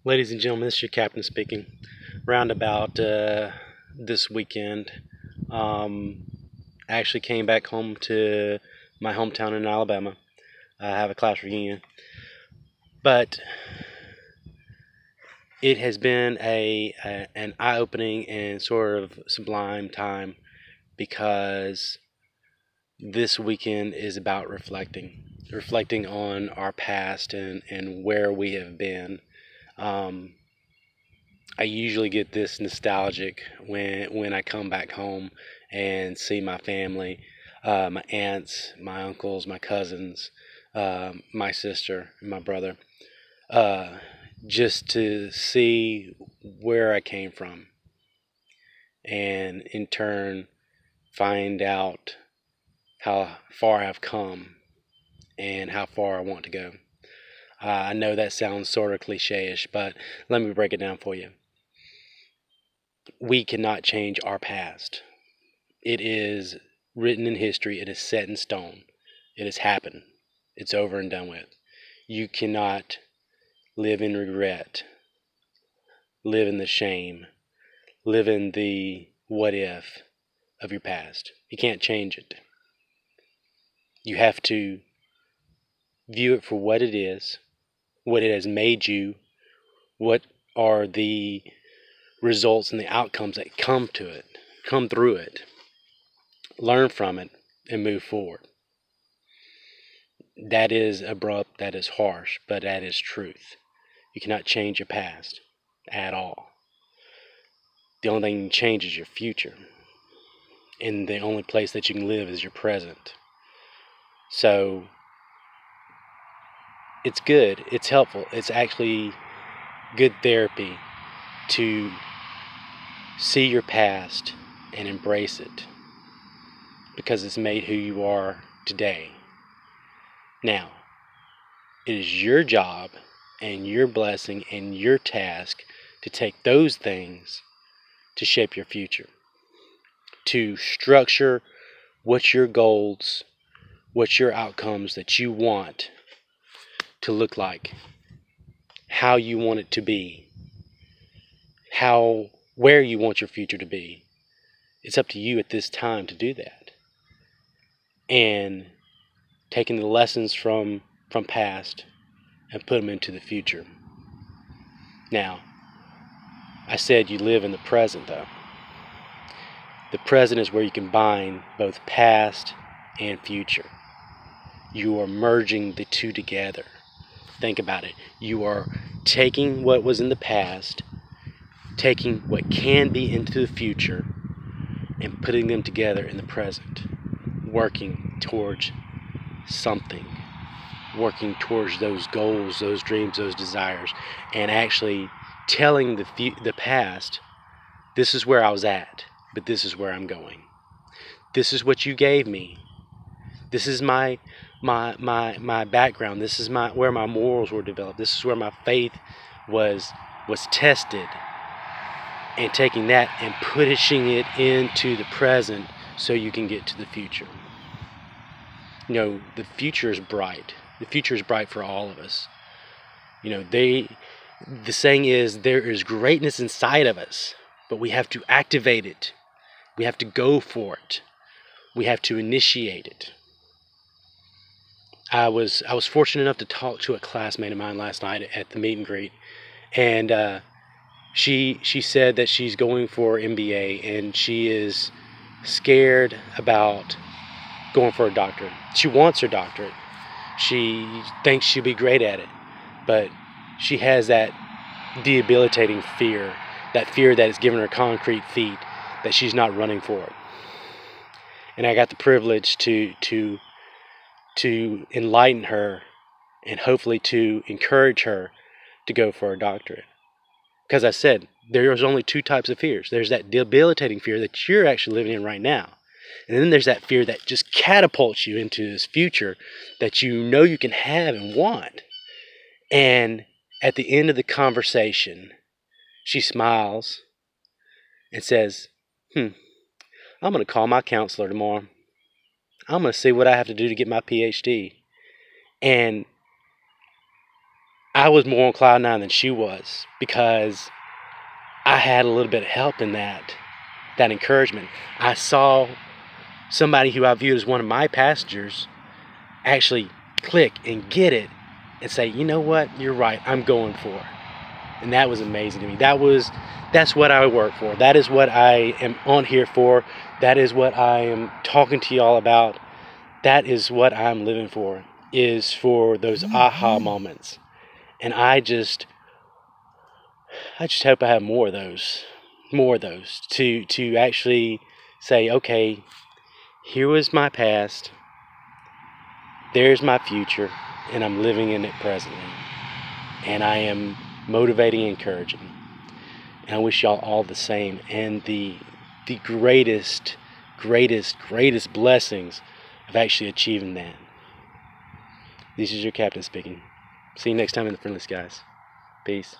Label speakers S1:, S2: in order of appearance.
S1: Ladies and gentlemen, this is your captain speaking. Roundabout this weekend, um, I actually came back home to my hometown in Alabama. I have a class reunion, but it has been an eye-opening and sort of sublime time because this weekend is about reflecting on our past and where we have been. Um, I usually get this nostalgic when I come back home and see my family, my aunts, my uncles, my cousins, my sister, and my brother, uh, just to see where I came from, and in turn find out how far I've come and how far I want to go. I know that sounds sort of cliche-ish, but let me break it down for you. We cannot change our past. It is written in history. It is set in stone. It has happened. It's over and done with. You cannot live in regret, live in the shame, live in the what if of your past. You can't change it. You have to view it for what it is, what it has made you, what are the results and the outcomes that come through it, learn from it, and move forward. That is abrupt, that is harsh, but that is truth. You cannot change your past at all. The only thing you can change is your future. And the only place that you can live is your present. So it's good, it's helpful, it's actually good therapy to see your past and embrace it because it's made who you are today. Now, it is your job and your blessing and your task to take those things to shape your future, to structure what your goals, what your outcomes that you want to look like, how you want it to be, where you want your future to be. It's up to you at this time to do that. And taking the lessons from past and put them into the future. Now, I said you live in the present though. The present is where you combine both past and future. You are merging the two together. Think about it. You are taking what was in the past, taking what can be into the future, and putting them together in the present, working towards something, working towards those goals, those dreams, those desires, and actually telling the past, this is where I was at, but this is where I'm going. This is what you gave me. This is my background. This is where my morals were developed. This is where my faith was tested. And taking that and pushing it into the present so you can get to the future. You know, the future is bright. The future is bright for all of us. You know, the saying is there is greatness inside of us, but we have to activate it. We have to go for it. We have to initiate it. I was fortunate enough to talk to a classmate of mine last night at the meet and greet, and she said that she's going for MBA and she is scared about going for a doctorate. She wants her doctorate. She thinks she'll be great at it, but she has that debilitating fear, that fear that has given her concrete feet, that she's not running for it. And I got the privilege to enlighten her and hopefully to encourage her to go for a doctorate. Because I said, there's only two types of fears. There's that debilitating fear that you're actually living in right now. And then there's that fear that just catapults you into this future that you know you can have and want. And at the end of the conversation, she smiles and says, I'm going to call my counselor tomorrow. I'm going to see what I have to do to get my PhD. And I was more on cloud nine than she was, because I had a little bit of help in that encouragement. I saw somebody who I viewed as one of my passengers actually click and get it and say, you know what, you're right, I'm going for it. And that was amazing to me. That's what I work for. That is what I am on here for. That is what I am talking to y'all about. That is what I'm living for, is for those aha moments. And I just hope I have more of those to actually say, okay, here was my past, there's my future, and I'm living in it presently. And I am motivating and encouraging. And I wish y'all all the same. And the greatest blessings of actually achieving that. This is your captain speaking. See you next time in the Friendly Skies. Peace.